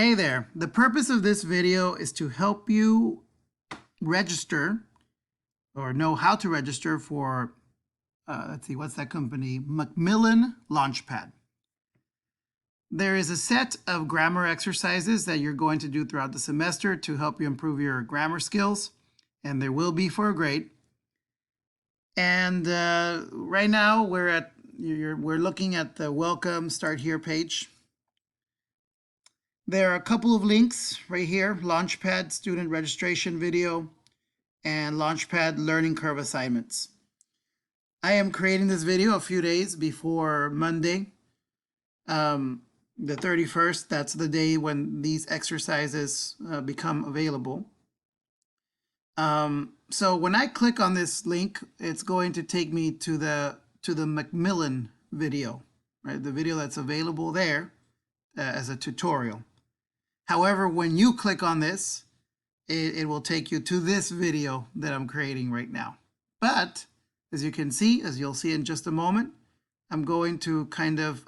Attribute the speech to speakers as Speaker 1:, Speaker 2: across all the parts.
Speaker 1: Hey there, the purpose of this video is to help you register or know how to register for, let's see, what's that company? Macmillan LaunchPad. There is a set of grammar exercises that you're going to do throughout the semester to help you improve your grammar skills, and there will be for a grade. And right now we're looking at the Welcome Start Here page. There are a couple of links right here: LaunchPad student registration video and LaunchPad learning curve assignments. I am creating this video a few days before Monday, the 31st. That's the day when these exercises become available. So when I click on this link, it's going to take me to the Macmillan video, right? The video that's available there as a tutorial. However, when you click on this, it will take you to this video that I'm creating right now. But as you can see, as you'll see in just a moment, I'm going to kind of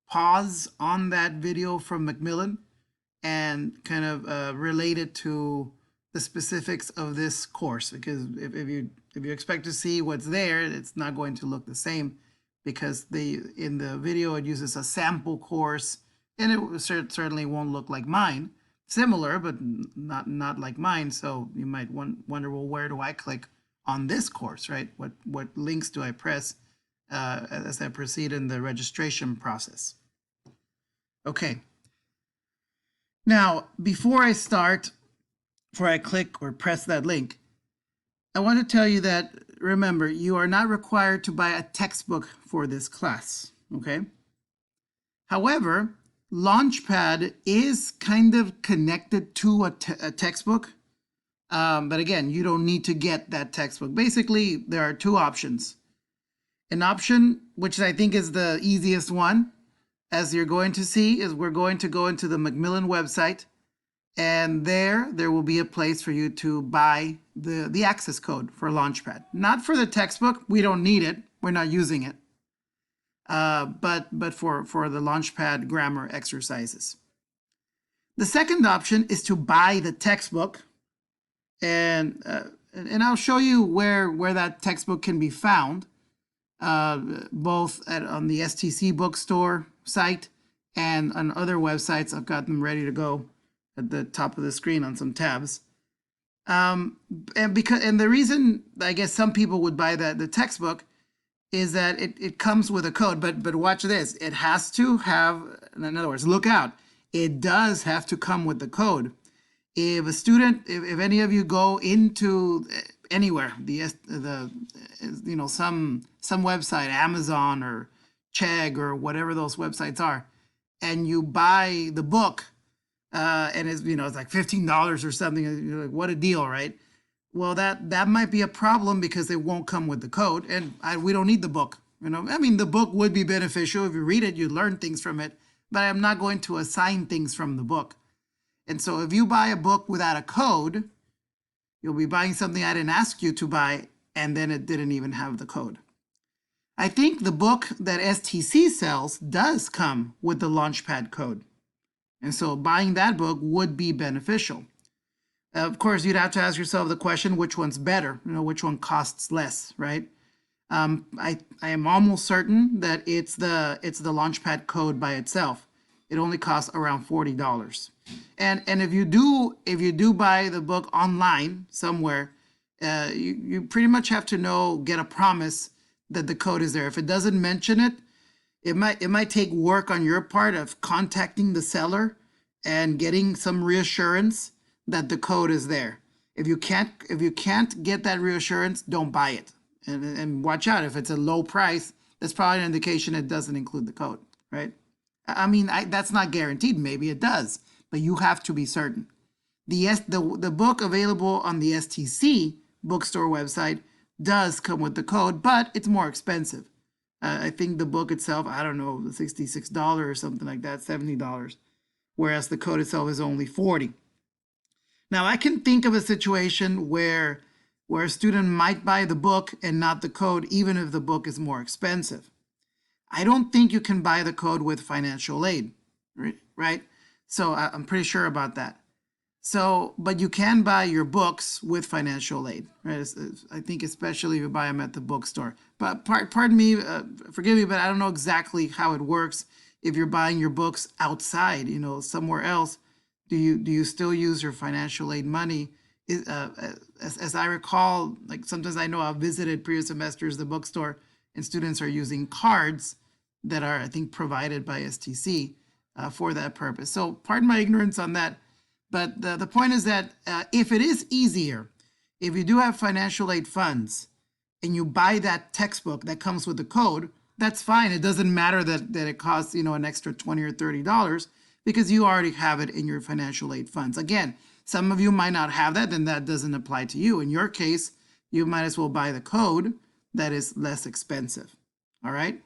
Speaker 1: pause on that video from Macmillan and kind of relate it to the specifics of this course, because if you expect to see what's there, it's not going to look the same, because in the video it uses a sample course, and it certainly won't look like mine. Similar, but not like mine. So you might wonder, well, where do I click on this course, right? What links do I press as I proceed in the registration process? Okay. Now, before I click or press that link, I want to tell you that, remember, you are not required to buy a textbook for this class, okay? However, LaunchPad is kind of connected to a textbook, but again, you don't need to get that textbook. Basically, there are two options. An option, which I think is the easiest one, as you're going to see, is we're going to go into the Macmillan website, and there will be a place for you to buy the access code for LaunchPad. Not for the textbook, we don't need it, we're not using it. But for the LaunchPad grammar exercises. The second option is to buy the textbook, and I'll show you where that textbook can be found, both on the STC bookstore site and on other websites. I've got them ready to go at the top of the screen on some tabs. And the reason I guess some people would buy the textbook is that it comes with a code, but watch this. It has to have, in other words, look out. It does have to come with the code. If a student, if any of you go into anywhere, some website, Amazon or Chegg or whatever those websites are, and you buy the book, and it's like $15 or something, you're like, what a deal, right? Well, that might be a problem because it won't come with the code, and we don't need the book. I mean, the book would be beneficial. If you read it, you learn things from it, but I'm not going to assign things from the book. And so if you buy a book without a code, you'll be buying something I didn't ask you to buy, and then it didn't even have the code. I think the book that STC sells does come with the LaunchPad code. And so buying that book would be beneficial. Of course, you'd have to ask yourself the question, which one's better? Which one costs less, right? I am almost certain that it's the LaunchPad code by itself. It only costs around $40. And if you do buy the book online somewhere, you pretty much have to get a promise that the code is there. If it doesn't mention it, it might take work on your part of contacting the seller and getting some reassurance that the code is there. If you can't get that reassurance, don't buy it. And watch out, if it's a low price, that's probably an indication it doesn't include the code, right? I mean, that's not guaranteed. Maybe it does, but you have to be certain. The book available on the STC bookstore website does come with the code, but it's more expensive. I think the book itself, I don't know, $66 or something like that, $70, whereas the code itself is only $40. Now, I can think of a situation where a student might buy the book and not the code, even if the book is more expensive. I don't think you can buy the code with financial aid, right? So I'm pretty sure about that. So, but you can buy your books with financial aid, right? I think especially if you buy them at the bookstore. But pardon me, forgive me, but I don't know exactly how it works. If you're buying your books outside, somewhere else, do you still use your financial aid money? As I recall, like sometimes I know I've visited previous semesters the bookstore, and students are using cards that are, I think, provided by STC for that purpose. So, pardon my ignorance on that. But the point is that if it is easier, if you do have financial aid funds and you buy that textbook that comes with the code, that's fine. It doesn't matter that it costs, an extra $20 or $30 because you already have it in your financial aid funds. Again, some of you might not have that, then that doesn't apply to you. In your case, you might as well buy the code that is less expensive. All right?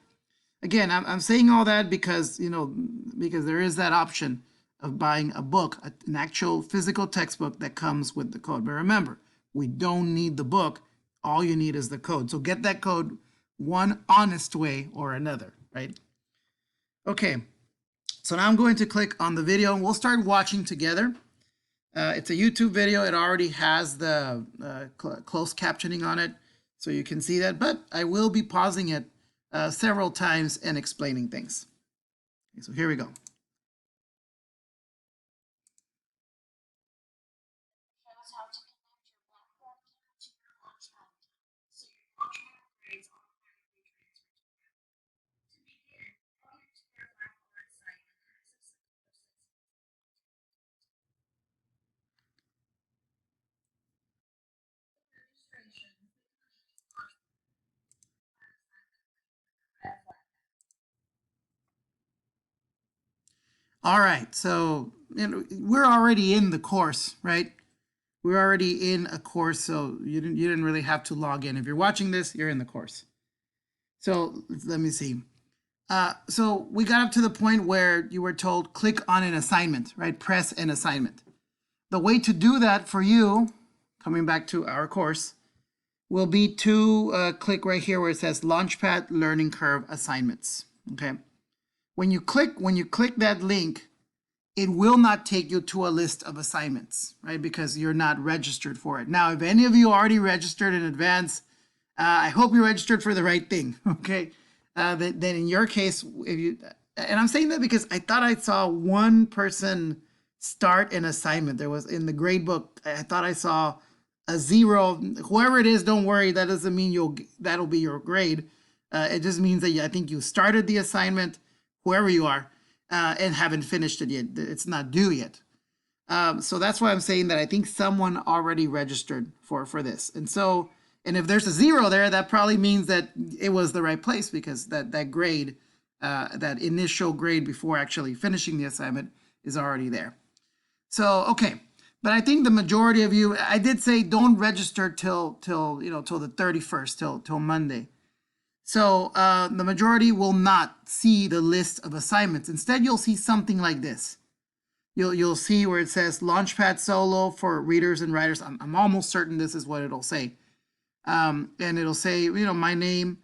Speaker 1: Again, I'm saying all that because, because there is that option of buying a book, an actual physical textbook that comes with the code. But remember, we don't need the book. All you need is the code. So get that code one honest way or another, right? Okay, so now I'm going to click on the video and we'll start watching together. It's a YouTube video. It already has the closed captioning on it, so you can see that. But I will be pausing it several times and explaining things. Okay, so here we go.
Speaker 2: Shows how to connect your Blackboard account to your LaunchPad account, so your LaunchPad grades automatically transfer to them. To begin, log into your Blackboard site and access the courses. With registration, click on any LaunchPad assignment link with the red flag.
Speaker 1: All right, so we're already in the course, right? We're already in a course, so you didn't really have to log in. If you're watching this, you're in the course. So let me see. So we got up to the point where you were told click on an assignment, right? Press an assignment. The way to do that for you, coming back to our course, will be to click right here where it says LaunchPad Learning Curve Assignments. Okay. When you click that link, it will not take you to a list of assignments, right? Because you're not registered for it. Now, if any of you already registered in advance, I hope you registered for the right thing, okay? Then in your case, and I'm saying that because I thought I saw one person start an assignment. There was in the gradebook, I thought I saw a 0. Whoever it is, don't worry. That doesn't mean that'll be your grade. It just means that I think you started the assignment, whoever you are, and haven't finished it yet. It's not due yet. So that's why I'm saying that I think someone already registered for this. And if there's a 0 there, that probably means that it was the right place because that grade, that initial grade before actually finishing the assignment is already there. So, okay. But I think the majority of you, I did say don't register till the 31st, till Monday. So the majority will not see the list of assignments. Instead, you'll see something like this. You'll see where it says LaunchPad Solo for readers and writers. I'm almost certain this is what it'll say. And it'll say, my name,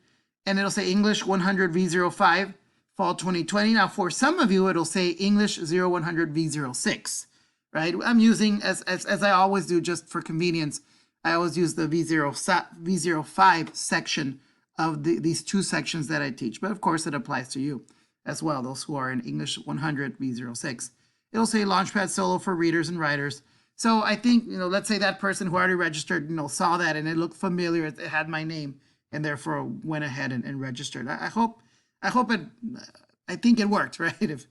Speaker 1: and it'll say English 100 V05, Fall 2020. Now, for some of you, it'll say English 0100 V06, right? I'm using, as I always do, just for convenience, I always use the V05 section of these two sections that I teach. But of course, it applies to you as well, those who are in English 100 V06. It'll say LaunchPad Solo for readers and writers. So I think, let's say that person who already registered, saw that and it looked familiar, it had my name, and therefore went ahead and registered. I think it worked, right? If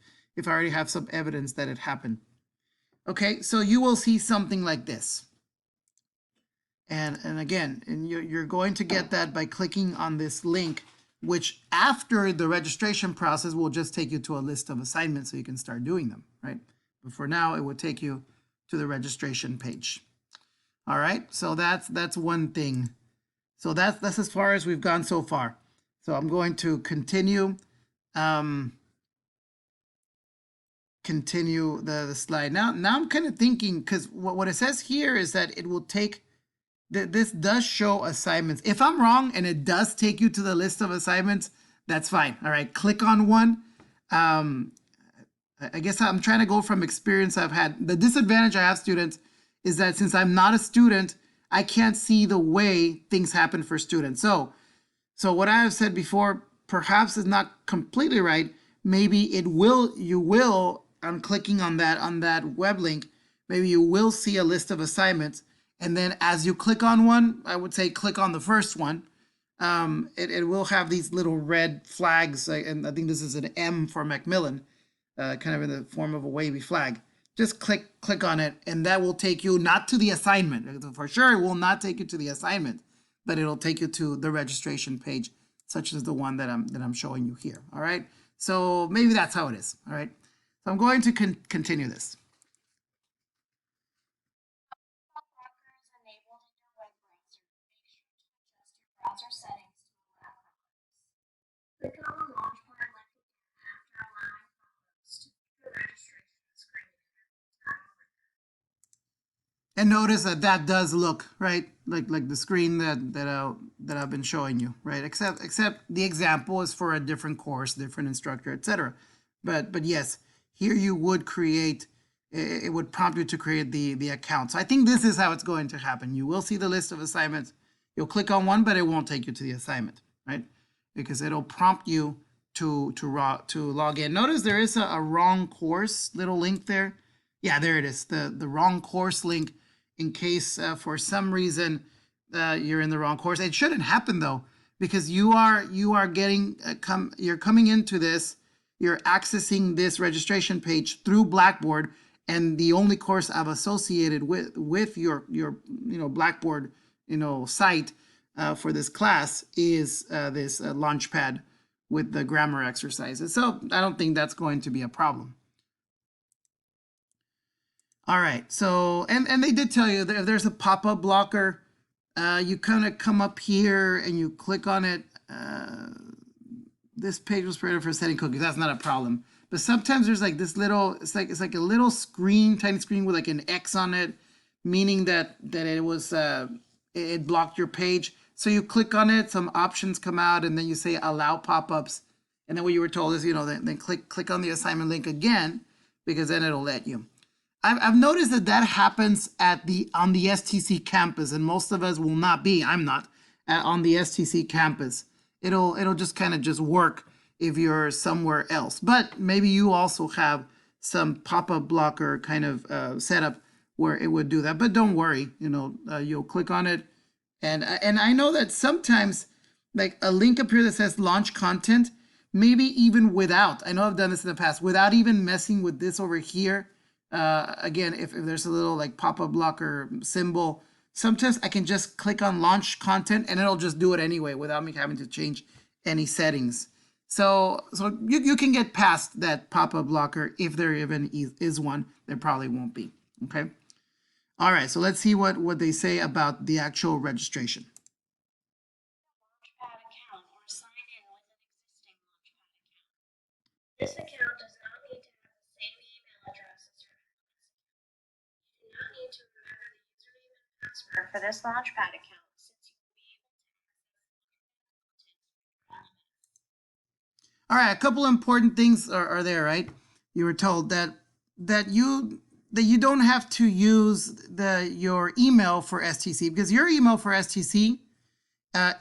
Speaker 1: I already have some evidence that it happened. Okay, so you will see something like this. And again, you're going to get that by clicking on this link, which after the registration process will just take you to a list of assignments so you can start doing them, right? But for now, it would take you to the registration page. All right, so that's one thing. So that's as far as we've gone so far. So I'm going to continue the slide. Now I'm kind of thinking, because what it says here is that it will take, this does show assignments. If I'm wrong and it does take you to the list of assignments, that's fine. All right, click on one. I guess I'm trying to go from experience I've had. The disadvantage I have, students, is that since I'm not a student, I can't see the way things happen for students. So what I have said before perhaps is not completely right. Maybe you will, on clicking on that web link, maybe you will see a list of assignments. And then as you click on one, I would say click on the first one. It will have these little red flags, and I think this is an M for Macmillan, kind of in the form of a wavy flag. Just click on it, and that will take you not to the assignment. For sure, it will not take you to the assignment, but it'll take you to the registration page, such as the one that I'm showing you here. All right. So maybe that's how it is. All right. So I'm going to continue this.
Speaker 2: Blocker is enabled in your web browser. Make sure to adjust your browser settings to allow pop-ups. Click on the LaunchPad link again after allowing pop-ups to view the registration screen and tab over there.
Speaker 1: And notice that does look right like the screen that I've been showing you, right? Except the example is for a different course, different instructor, etc. But yes, here you would create. It would prompt you to create the account. So I think this is how it's going to happen. You will see the list of assignments. You'll click on one, but it won't take you to the assignment, right? Because it'll prompt you to log in. Notice there is a wrong course little link there. Yeah, there it is. The wrong course link. In case for some reason you're in the wrong course. It shouldn't happen though, because you are getting you're coming into this, you're accessing this registration page through Blackboard, and the only course I've associated with your Blackboard site for this class is this LaunchPad with the grammar exercises. So I don't think that's going to be a problem. All right, so, and they did tell you that if there's a pop-up blocker, you kind of come up here and you click on it. This page was created for setting cookies. That's not a problem. But sometimes there's like this little, it's like a little screen, tiny screen with like an X on it, meaning that it was, it blocked your page. So you click on it, some options come out, and then you say allow pop-ups. And then what you were told is, then click on the assignment link again, because then it'll let you. I've noticed that happens on the STC campus, and most of us will not be. I'm not on the STC campus. It'll just kind of just work if you're somewhere else. But maybe you also have some pop-up blocker kind of setup where it would do that. But don't worry, you'll click on it, and I know that sometimes like a link up here that says launch content, maybe even without. I know I've done this in the past without even messing with this over here. Again, if there's a little like pop-up blocker symbol, sometimes I can just click on launch content and it'll just do it anyway without me having to change any settings. So you can get past that pop-up blocker if there even is one. There probably won't be. Okay. All right. So let's see what they say about the actual registration.
Speaker 2: LaunchPad account or sign in with an existing LaunchPad account. This account does not need to have the same email address as your LMS account. You do not need to remember the username and password for this LaunchPad account, since you will be able to access LaunchPad content through your LMS.
Speaker 1: All right, a couple important things are there, right? You were told that you don't have to use your email for STC, because your email for STC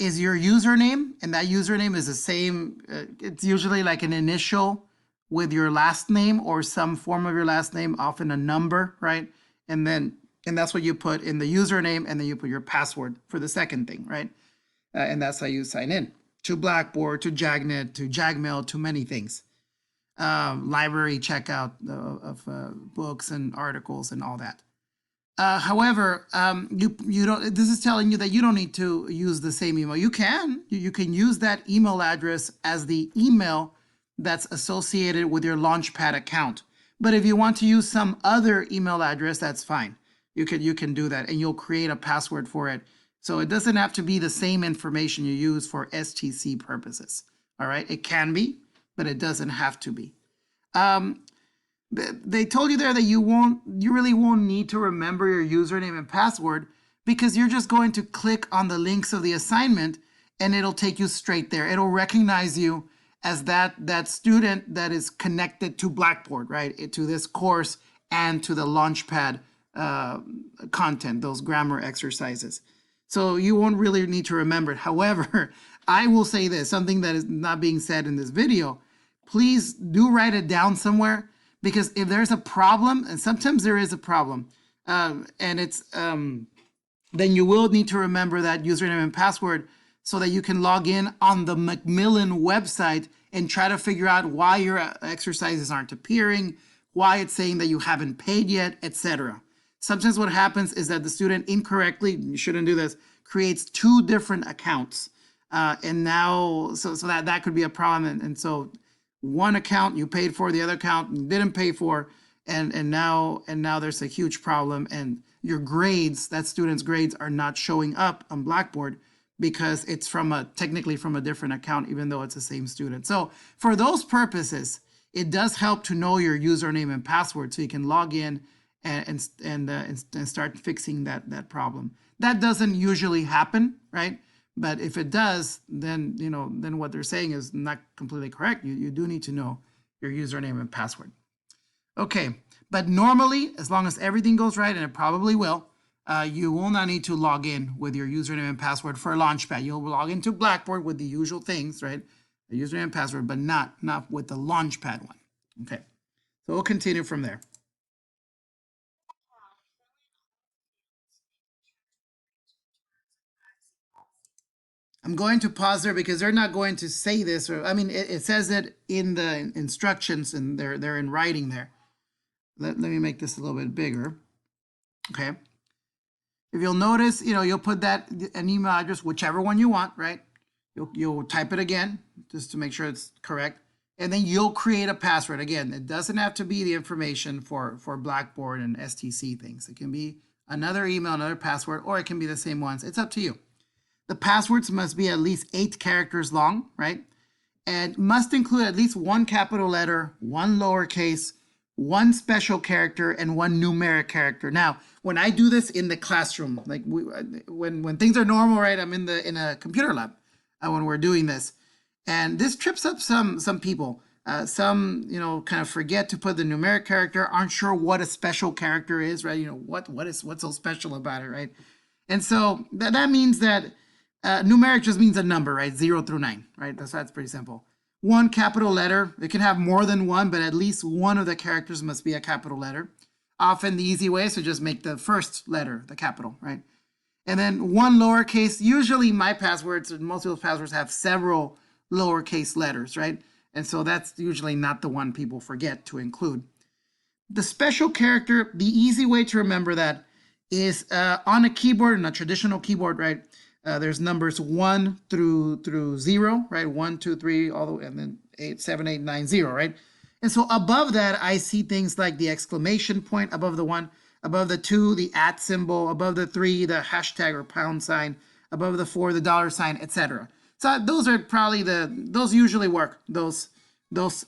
Speaker 1: is your username, and that username is the same. It's usually like an initial with your last name or some form of your last name, often a number, right? And that's what you put in the username, and then you put your password for the second thing, right? And that's how you sign in to Blackboard, to Jagnet, to Jagmail, to many things. Library checkout of books and articles and all that. However, you don't. This is telling you that you don't need to use the same email. You can use that email address as the email that's associated with your LaunchPad account. But if you want to use some other email address, that's fine. You can do that, and you'll create a password for it. So it doesn't have to be the same information you use for STC purposes. All right, it can be, but it doesn't have to be. They told you there that you really won't need to remember your username and password, because you're just going to click on the links of the assignment and it'll take you straight there. It'll recognize you as that student that is connected to Blackboard, right, to this course and to the LaunchPad content, those grammar exercises. So you won't really need to remember it. However, I will say this, something that is not being said in this video, please do write it down somewhere, because if there's a problem, and sometimes there is a problem, and it's then you will need to remember that username and password so that you can log in on the Macmillan website and try to figure out why your exercises aren't appearing, why it's saying that you haven't paid yet, etc. Sometimes what happens is that the student incorrectly, you shouldn't do this, creates two different accounts. And now, so that could be a problem. And so one account you paid for, the other account you didn't pay for, and now there's a huge problem, and your grades, that student's grades, are not showing up on Blackboard because it's technically from a different account, even though it's the same student. So for those purposes, it does help to know your username and password so you can log in and start fixing that problem. That doesn't usually happen, right? But if it does, then then what they're saying is not completely correct. You do need to know your username and password. Okay, but normally, as long as everything goes right, and it probably will, you will not need to log in with your username and password for LaunchPad. You'll log into Blackboard with the usual things, right? The username and password, but not with the LaunchPad one. Okay, so we'll continue from there. I'm going to pause there because they're not going to say this, or I mean, it says it in the instructions, and they're in writing there. Let me make this a little bit bigger. Okay. If you'll notice, you'll put an email address, whichever one you want, right? You'll type it again just to make sure it's correct. And then you'll create a password. Again, it doesn't have to be the information for Blackboard and STC things. It can be another email, another password, or it can be the same ones. It's up to you. The passwords must be at least 8 characters long, right? And must include at least one capital letter, one lowercase, one special character, and one numeric character. Now, when I do this in the classroom, like when things are normal, right? I'm in a computer lab when we're doing this, and this trips up some people. Some kind of forget to put the numeric character, aren't sure what a special character is, right? What's so special about it, right? And so that means that numeric just means a number, right? 0 through 9, right? That's pretty simple. One capital letter. It can have more than one, but at least one of the characters must be a capital letter. Often the easy way is to just make the first letter the capital, right? And then one lowercase. Usually my passwords, and most people's passwords, have several lowercase letters, right? And so that's usually not the one people forget to include. The special character, the easy way to remember that is on a keyboard, in a traditional keyboard, right? There's numbers 1 through 0, right? 1, 2, 3, all the way, and then 8, 7, 8, 9, 0, right? And so above that, I see things like the exclamation point above the 1, above the 2, the @ symbol, above the 3, the hashtag or pound sign, above the 4, the dollar sign, etc. So those are probably those usually work, those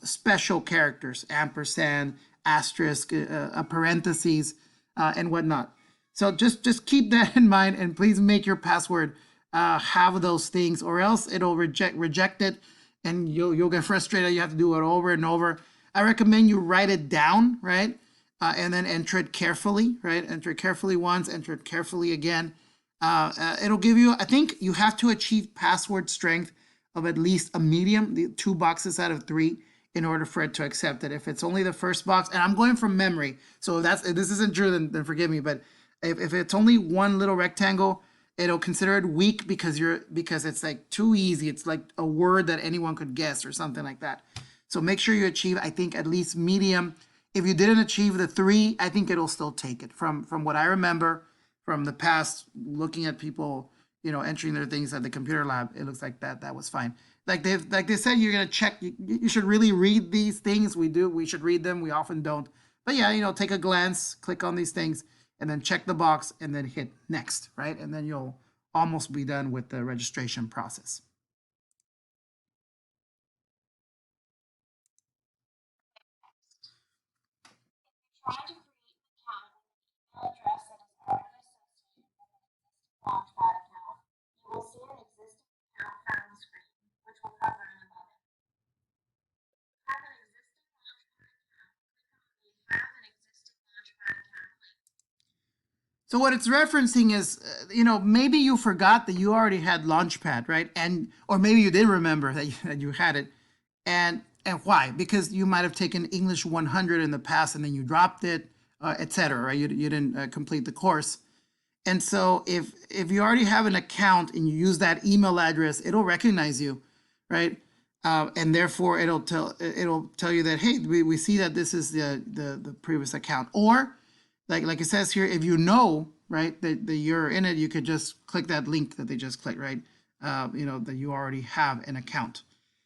Speaker 1: special characters, ampersand, asterisk, a parentheses, and whatnot. So just keep that in mind, and please make your password have those things, or else it'll reject it, and you'll get frustrated. You have to do it over and over. I recommend you write it down, right? And then enter it carefully, right? Enter it carefully once, enter it carefully again. It'll give you, I think you have to achieve password strength of at least a medium, the 2 boxes out of 3, in order for it to accept it. If it's only the first box, and I'm going from memory, so if this isn't true, then forgive me, but if it's only one little rectangle, it'll consider it weak because it's like too easy. It's like a word that anyone could guess or something like that. So make sure you achieve, I think, at least medium. If you didn't achieve the 3, I think it'll still take it. From what I remember from the past, looking at people, entering their things at the computer lab, it looks like that was fine. Like they said, you're gonna check. You should really read these things. We should read them. We often don't. But yeah, take a glance, click on these things, and then check the box, and then hit next, right? And then you'll almost be done with the registration process.
Speaker 2: Try to create an account with an email address that is already associated with an existing LaunchPad account. You will see an existing account found on the screen, which we'll cover in a moment.
Speaker 1: So what it's referencing is, maybe you forgot that you already had LaunchPad, right? Or maybe you did remember that you had it, and why? Because you might have taken English 100 in the past and then you dropped it, etc. Right? You didn't complete the course, and so if you already have an account and you use that email address, it'll recognize you, right? And therefore it'll tell you that, hey, we see that this is the previous account. Or like it says here, if you know, right, that you're in it, you could just click that link that they just clicked, right? That you already have an account.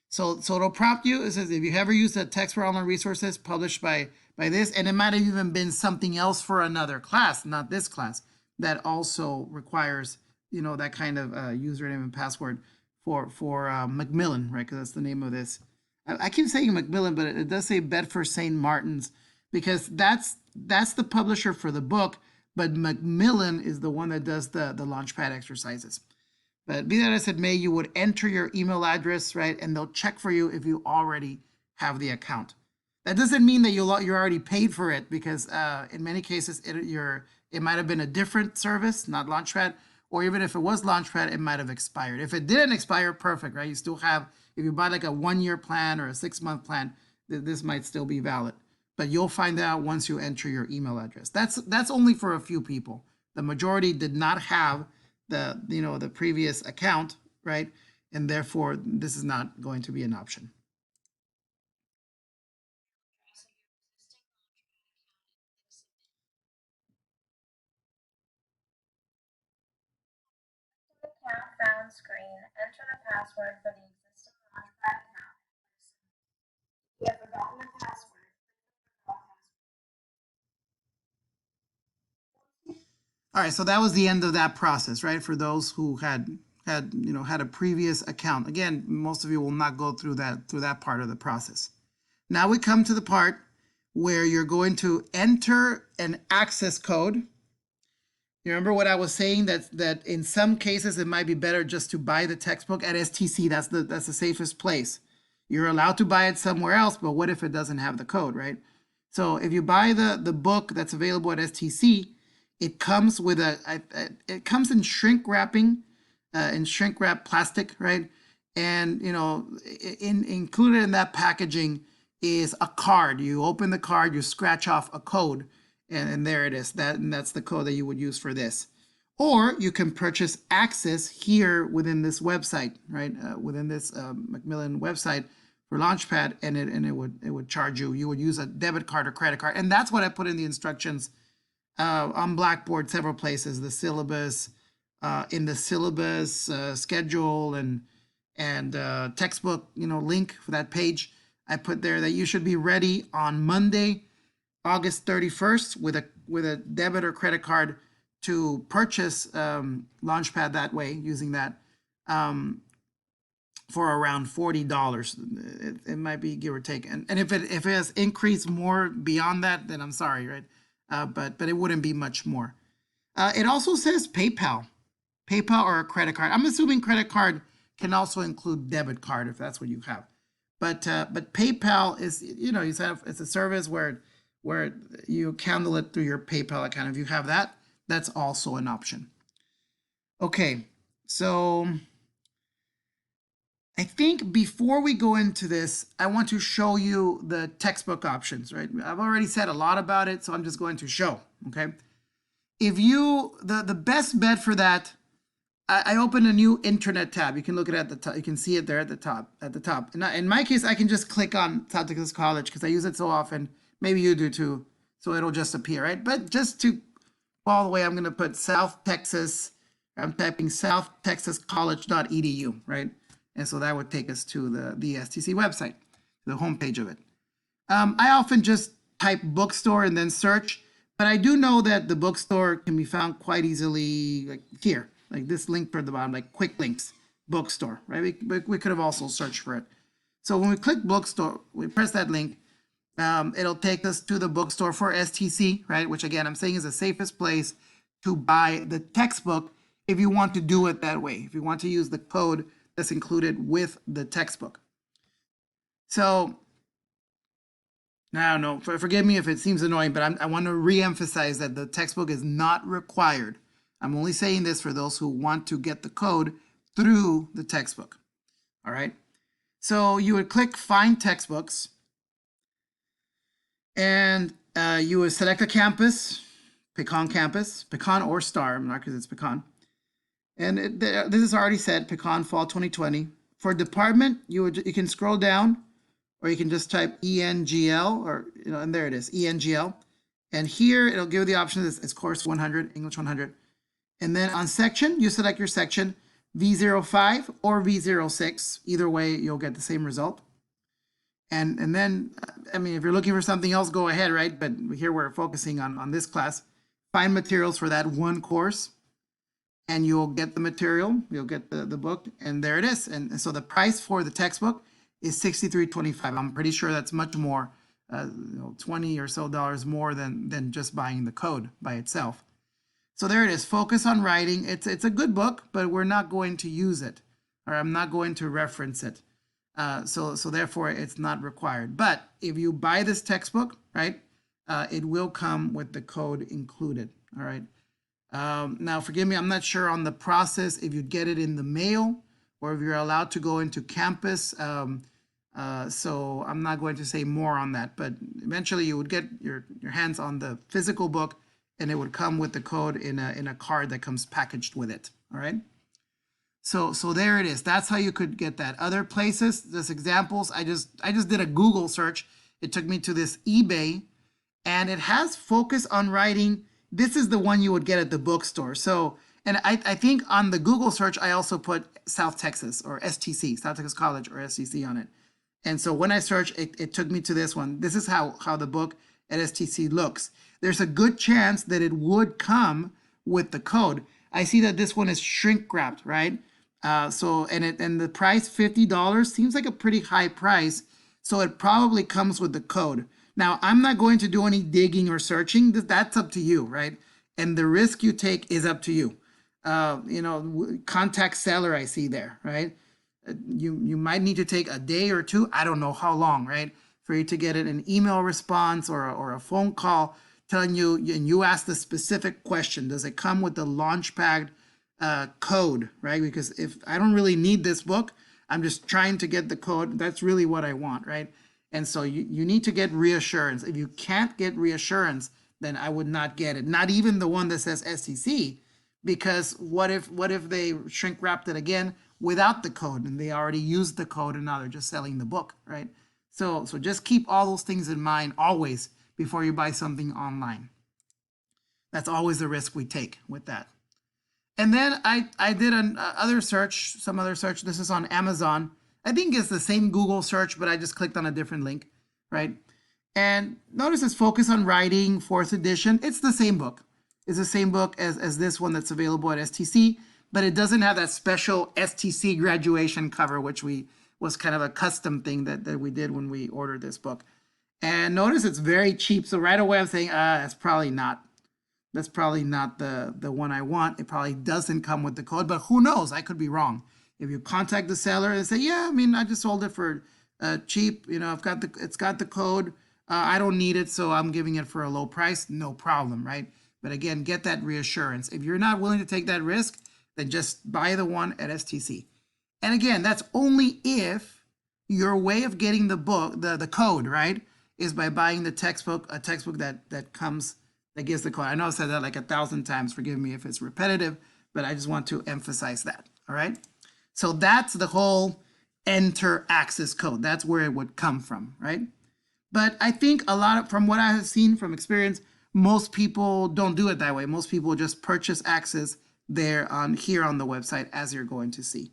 Speaker 1: So it'll prompt you. It says, if you ever used a text for online resources published by this, and it might have even been something else for another class, not this class, that also requires, that kind of username and password for Macmillan, right? Because that's the name of this. I keep saying Macmillan, but it does say Bedford St. Martin's, because that's the publisher for the book, but Macmillan is the one that does the LaunchPad exercises. But be that as it may, you would enter your email address, right? And they'll check for you if you already have the account. That doesn't mean that you're already paid for it, because in many cases it might have been a different service, not LaunchPad, or even if it was LaunchPad, it might have expired. If it didn't expire, perfect, right? You still have, if you buy like a 1-year plan or a 6-month plan, this might still be valid. But you'll find out once you enter your email address. That's only for a few people. The majority did not have the previous account, right? And therefore, this is not going to be an option.
Speaker 2: Account found screen. Enter the password for the existing LaunchPad account. If you have forgotten the password,
Speaker 1: All right, so that was the end of that process, right? For those who had a previous account. Again, most of you will not go through that part of the process. Now we come to the part where you're going to enter an access code. You remember what I was saying, that in some cases it might be better just to buy the textbook at STC. That's the safest place. You're allowed to buy it somewhere else, but what if it doesn't have the code, right? So if you buy the book that's available at STC, it comes with it comes in shrink wrapping, in shrink wrap plastic, right? And included in that packaging is a card. You open the card, you scratch off a code, and there it is. That's the code that you would use for this. Or you can purchase access here within this website, right? Within this Macmillan website for LaunchPad, and it would charge you. You would use a debit card or credit card, and that's what I put in the instructions on Blackboard several places. The syllabus, in the syllabus schedule and textbook link for that page, I put there that you should be ready on Monday, August 31st with a debit or credit card to purchase LaunchPad that way, using that for around $40. It might be give or take, and if it has increased more beyond that, then I'm sorry, right? But it wouldn't be much more. It also says PayPal or a credit card. I'm assuming credit card can also include debit card if that's what you have. But PayPal is, it's a service where you handle it through your PayPal account. If you have that, that's also an option. Okay, so I think before we go into this, I want to show you the textbook options, right? I've already said a lot about it, so I'm just going to show, okay? If you, the best bet for that, I opened a new internet tab. You can look at the top. You can see it there at the top. And in my case, I can just click on South Texas College because I use it so often. Maybe you do too. So it'll just appear, right? But just to all the way, I'm going to put South Texas. I'm typing southtexascollege.edu, right? And so that would take us to the STC website, the homepage of it. I often just type bookstore and then search, but I do know that the bookstore can be found quite easily, like here, like this link toward the bottom, like quick links, bookstore, right? We could have also searched for it. So when we click bookstore, we press that link, it'll take us to the bookstore for STC, right? Which again, I'm saying is the safest place to buy the textbook if you want to do it that way, if you want to use the code that's included with the textbook. So No, forgive me if it seems annoying, but I want to re-emphasize that the textbook is not required. I'm only saying this for those who want to get the code through the textbook. All right. So you would click Find Textbooks, and you would select a campus, Pecan campus, Pecan or Star, not because it's Pecan. And this is already said, Pecan Fall 2020. For department, you can scroll down, or you can just type ENGL, or and there it is, ENGL. And here it'll give you the option. It's course 100, English 100. And then on section, you select your section, V05 or V06. Either way, you'll get the same result. And then, I mean, if you're looking for something else, go ahead, right? But here we're focusing on this class. Find materials for that one course, and you'll get the material, you'll get the book, and there it is. And so the price for the textbook is $63.25. I'm pretty sure that's much more, $20 or so more than just buying the code by itself. So there it is, Focus on Writing. It's a good book, but we're not going to use it, or I'm not going to reference it. So therefore it's not required. But if you buy this textbook, right, it will come with the code included. All right. Now, forgive me, I'm not sure on the process if you get it in the mail or if you're allowed to go into campus. So I'm not going to say more on that, but eventually you would get your hands on the physical book, and it would come with the code in a card that comes packaged with it. All right. So there it is. That's how you could get that. Other places, just examples. I just did a Google search. It took me to this eBay, and it has Focus on Writing. This is the one you would get at the bookstore. So, and I think on the Google search, I also put South Texas or STC, South Texas College or STC on it. And so when I searched, it took me to this one. This is how the book at STC looks. There's a good chance that it would come with the code. I see that this one is shrink wrapped, right? And the price, $50, seems like a pretty high price. So it probably comes with the code. Now, I'm not going to do any digging or searching. That's up to you, right? And the risk you take is up to you. Contact seller, I see there, right? You might need to take a day or two. I don't know how long, right? For you to get an email response or a phone call telling you, and you ask the specific question, does it come with the LaunchPad code, right? Because if I don't really need this book, I'm just trying to get the code. That's really what I want, right? And so you need to get reassurance. If you can't get reassurance, then I would not get it. Not even the one that says SEC, because what if they shrink wrapped it again without the code, and they already used the code and now they're just selling the book, right? So just keep all those things in mind always before you buy something online. That's always the risk we take with that. And then I did some other search. This is on Amazon. I think it's the same Google search, but I just clicked on a different link, right? And notice it's Focus on Writing, 4th edition. It's the same book. It's the same book as this one that's available at STC, but it doesn't have that special STC graduation cover, which was kind of a custom thing that we did when we ordered this book. And notice it's very cheap. So right away I'm saying, that's probably not the one I want. It probably doesn't come with the code, but who knows? I could be wrong. If you contact the seller and say, yeah, I mean, I just sold it for cheap, it's got the code. I don't need it, so I'm giving it for a low price. No problem, right? But again, get that reassurance. If you're not willing to take that risk, then just buy the one at STC. And again, that's only if your way of getting the book, the code, right, is by buying the textbook, a textbook that gives the code. I know I said that like 1,000 times. Forgive me if it's repetitive, but I just want to emphasize that. All right. So that's the whole enter access code. That's where it would come from, right? But I think from what I have seen from experience, most people don't do it that way. Most people just purchase access here on the website, as you're going to see.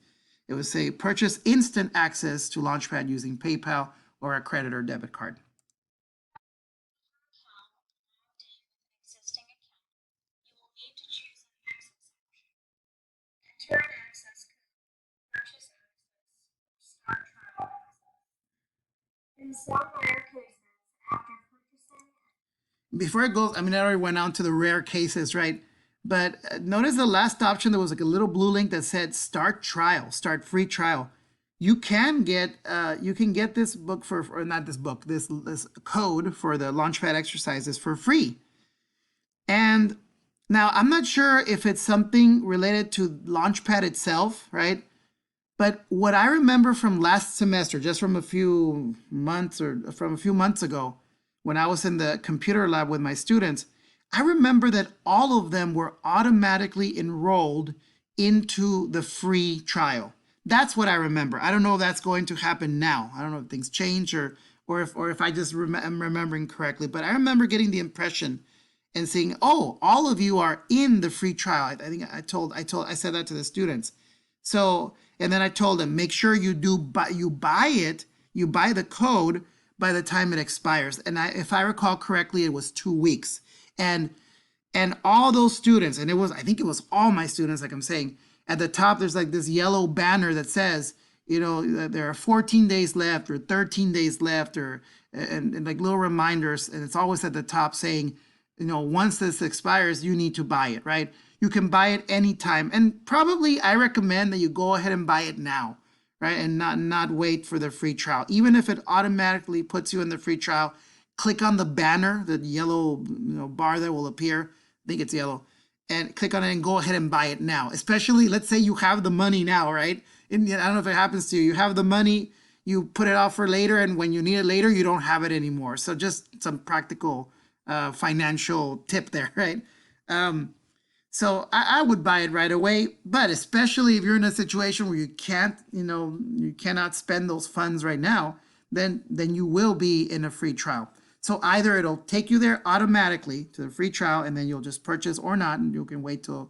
Speaker 1: It would say purchase instant access to LaunchPad using PayPal or a credit or debit card.
Speaker 2: Enter an access code, purchase access, start trial access. In some rare cases, after purchasing.
Speaker 1: Before it goes, I mean, I already went on to the rare cases, right? But notice the last option, there was like a little blue link that said start free trial. you can get this book for, or not this book, this code for the Launchpad exercises for free. And now I'm not sure if it's something related to Launchpad itself, right? But what I remember from last semester, just from a few months ago, when I was in the computer lab with my students, I remember that all of them were automatically enrolled into the free trial. That's what I remember. I don't know if that's going to happen now. I don't know if things change or if I just am remembering correctly. But I remember getting the impression and seeing, oh, all of you are in the free trial. I think I said that to the students. So, and then I told them, make sure you buy the code by the time it expires. And if I recall correctly, it was 2 weeks. And all those students, and I think it was all my students, like I'm saying, at the top, there's like this yellow banner that says, there are 14 days left or 13 days left, and like little reminders. And it's always at the top saying, once this expires, you need to buy it, right? You can buy it anytime. And probably I recommend that you go ahead and buy it now, right? And not wait for the free trial. Even if it automatically puts you in the free trial, click on the banner, the yellow bar that will appear. I think it's yellow. And click on it and go ahead and buy it now. Especially, let's say you have the money now, right? And I don't know if it happens to you. You have the money, you put it off for later, and when you need it later, you don't have it anymore. So just some practical financial tip there, right? So I would buy it right away, but especially if you're in a situation where you cannot spend those funds right now, then you will be in a free trial. So either it'll take you there automatically to the free trial, and then you'll just purchase, or not, and you can wait till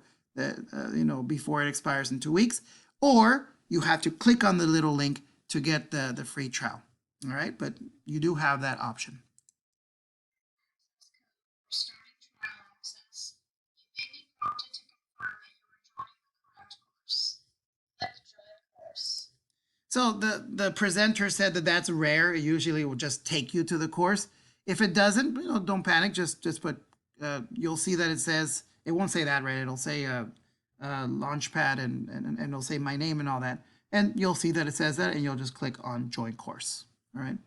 Speaker 1: before it expires in 2 weeks, or you have to click on the little link to get the free trial. All right, but you do have that option.
Speaker 2: For starting trial access, you may be prompted to confirm that you are joining the correct course. Click Join Course.
Speaker 1: So the presenter said that that's rare. It usually will just take you to the course. If it doesn't, don't panic. Just put. You'll see that it says, it won't say that, right? It'll say LaunchPad and it'll say my name and all that. And you'll see that it says that, and you'll just click on Join Course. All right.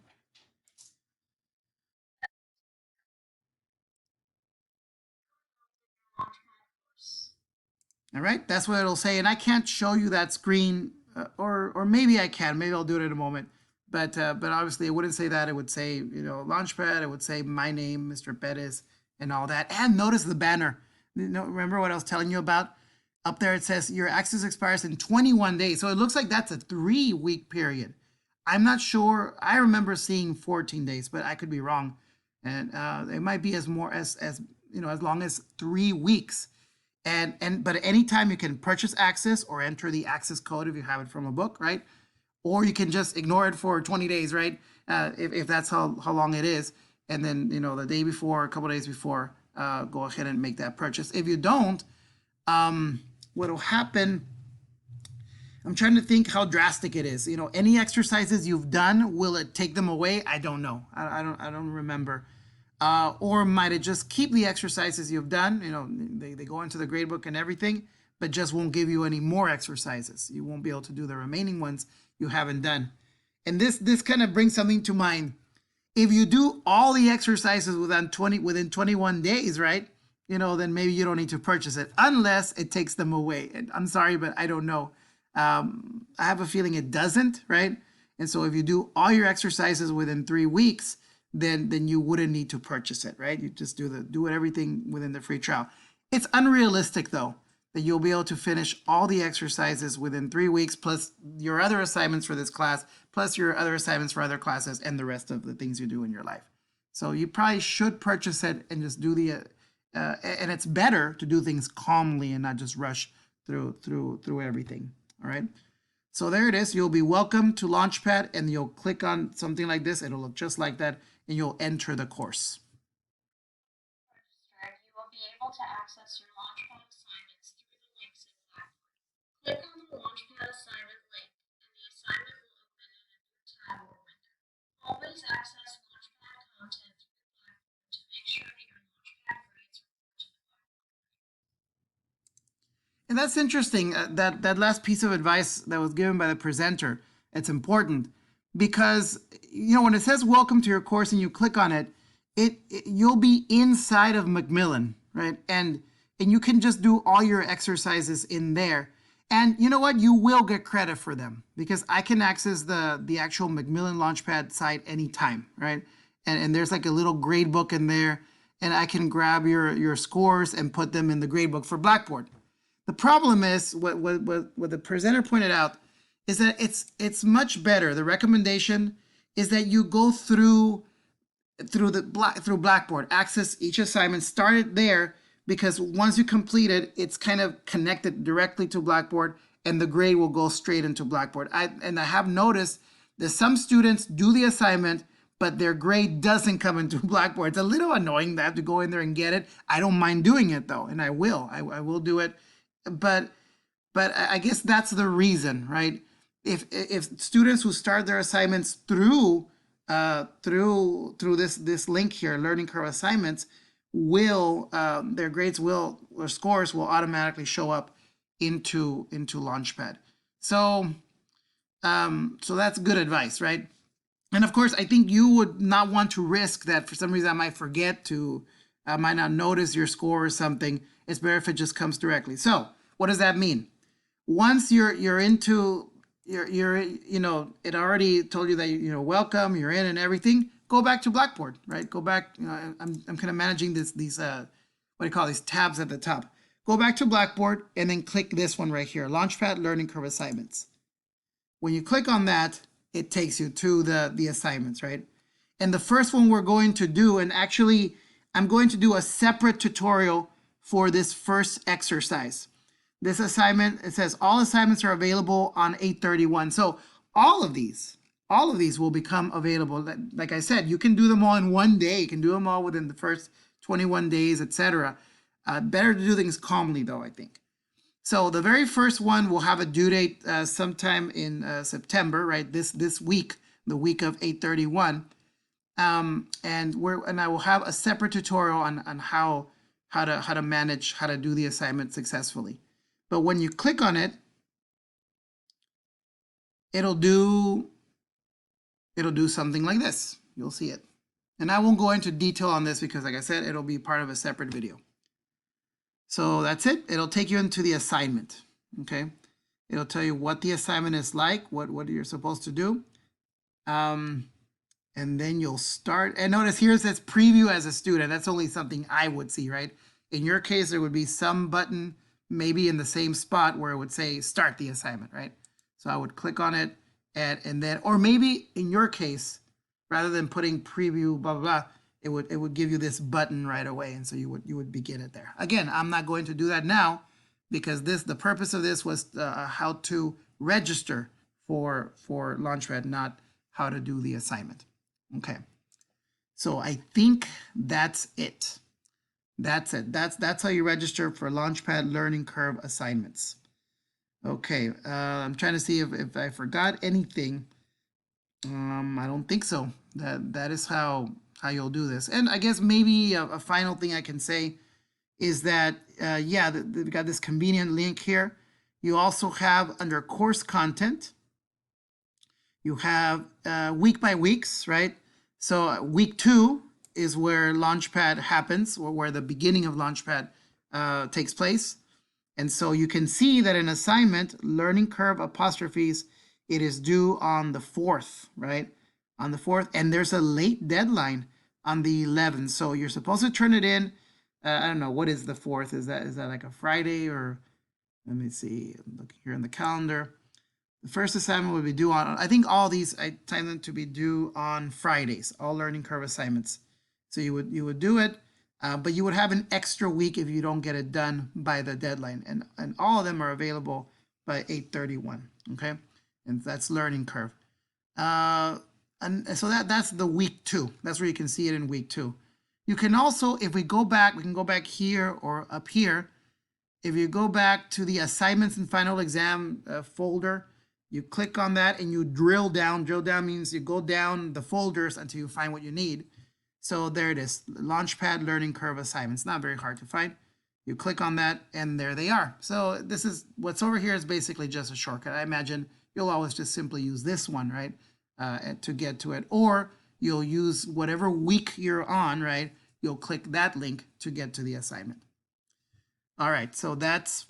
Speaker 1: All right, that's what it'll say. And I can't show you that screen, or maybe I can. Maybe I'll do it in a moment. But obviously, it wouldn't say that. It would say, LaunchPad. It would say my name, Mr. Perez, and all that. And notice the banner. Remember what I was telling you about? Up there, it says your access expires in 21 days. So it looks like that's a 3-week period. I'm not sure. I remember seeing 14 days, but I could be wrong. And it might be as long as 3 weeks. But anytime you can purchase access or enter the access code if you have it from a book, right? Or you can just ignore it for 20 days, right? If that's how long it is. And then, the day before, a couple days before, go ahead and make that purchase. If you don't, what'll happen, I'm trying to think how drastic it is. Any exercises you've done, will it take them away? I don't know. I don't remember. Or might it just keep the exercises you've done? They go into the gradebook and everything, but just won't give you any more exercises. You won't be able to do the remaining ones you haven't done. And this kind of brings something to mind. If you do all the exercises within 21 days, right? Then maybe you don't need to purchase it unless it takes them away. And I'm sorry, but I don't know. I have a feeling it doesn't, right? And so if you do all your exercises within 3 weeks, then you wouldn't need to purchase it, right? You just do everything within the free trial. It's unrealistic though that you'll be able to finish all the exercises within 3 weeks, plus your other assignments for this class, plus your other assignments for other classes, and the rest of the things you do in your life. So you probably should purchase it and just do and it's better to do things calmly and not just rush through everything. All right. So there it is. You'll be welcome to LaunchPad, and you'll click on something like this. It'll look just like that, and you'll enter the course.
Speaker 2: Registered, you will be able to access your LaunchPad assignments through the links in Blackboard. Click on the LaunchPad assignment link, and the assignment will open in a new tab or window. Always access LaunchPad content through Blackboard to make sure that your LaunchPad grades report to the Blackboard.
Speaker 1: And that's interesting. That last piece of advice that was given by the presenter. It's important because, you know, when it says welcome to your course and you click on it, you'll be inside of Macmillan, right? And you can just do all your exercises in there. And you know what? You will get credit for them because I can access the actual Macmillan LaunchPad site anytime, right? And there's like a little gradebook in there, and I can grab your scores and put them in the gradebook for Blackboard. The problem is what the presenter pointed out is that it's much better. The recommendation is that you go through Blackboard, access each assignment, start it there, because once you complete it, it's kind of connected directly to Blackboard and the grade will go straight into Blackboard. I have noticed that some students do the assignment, but their grade doesn't come into Blackboard. It's a little annoying to have to go in there and get it. I don't mind doing it though, and I will do it. But I guess that's the reason, right? If students who start their assignments through this link here, learning curve assignments, will their grades will, or scores will automatically show up into LaunchPad. So that's good advice, right? And of course, I think you would not want to risk that for some reason I might forget to, I might not notice your score or something. It's better if it just comes directly. So what does that mean? Once you're into you know, it already told you that welcome, you're in and everything. Go back to Blackboard, right? Go back. I'm kind of managing these what do you call these tabs at the top. Go back to Blackboard and then click this one right here, LaunchPad Learning Curve Assignments. When you click on that, it takes you to the assignments, right? And the first one we're going to do, and actually I'm going to do a separate tutorial for this first exercise. This assignment, it says all assignments are available on 8/31. So all of these will become available. Like I said, you can do them all in one day. You can do them all within the first 21 days, etc. Better to do things calmly though, I think. So the very first one will have a due date sometime in September, right? This week, the week of 8/31. And I will have a separate tutorial on how to manage, how to do the assignment successfully. But when you click on it, it'll do something like this. You'll see it. And I won't go into detail on this because, like I said, it'll be part of a separate video. So that's it. It'll take you into the assignment. Okay. It'll tell you what the assignment is like, what you're supposed to do. And then you'll start. And notice here it says preview as a student. That's only something I would see, right? In your case, there would be some button maybe in the same spot where it would say start the assignment, right? So I would click on it and then, or maybe in your case, rather than putting preview, blah, blah, blah, it would give you this button right away. And so you would begin it there. Again, I'm not going to do that now because the purpose of this was how to register for LaunchPad, not how to do the assignment. Okay. So I think that's it. That's it. That's how you register for LaunchPad Learning Curve assignments. Okay, I'm trying to see if I forgot anything. I don't think so. That is how you'll do this. And I guess maybe a final thing I can say is that, yeah, they've got this convenient link here. You also have under course content, you have week by weeks, right? So week 2 is where LaunchPad happens, or where the beginning of LaunchPad takes place. And so you can see that in assignment, learning curve apostrophes, it is due on the 4th, right? On the 4th, and there's a late deadline on the 11th. So you're supposed to turn it in. I don't know, what is the 4th? Is that like a Friday, or let me see, look here in the calendar. The first assignment would be due on, I think all these, I time them to be due on Fridays, all learning curve assignments. So you would do it, but you would have an extra week if you don't get it done by the deadline. And all of them are available by 8/31, okay? And that's learning curve. And so that's the week 2. That's where you can see it in week 2. You can also, if we go back, we can go back here or up here. If you go back to the assignments and final exam folder, you click on that and you drill down. Drill down means you go down the folders until you find what you need. So there it is, LaunchPad Learning Curve Assignments. Not very hard to find. You click on that and there they are. So this is, what's over here is basically just a shortcut. I imagine you'll always just simply use this one, right, to get to it. Or you'll use whatever week you're on, right? You'll click that link to get to the assignment. All right, so that's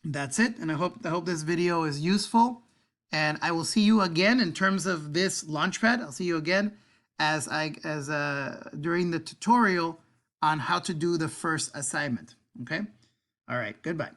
Speaker 1: it, and I hope this video is useful, and I will see you again in terms of this LaunchPad. I'll see you again during the tutorial on how to do the first assignment. Okay. All right. Goodbye.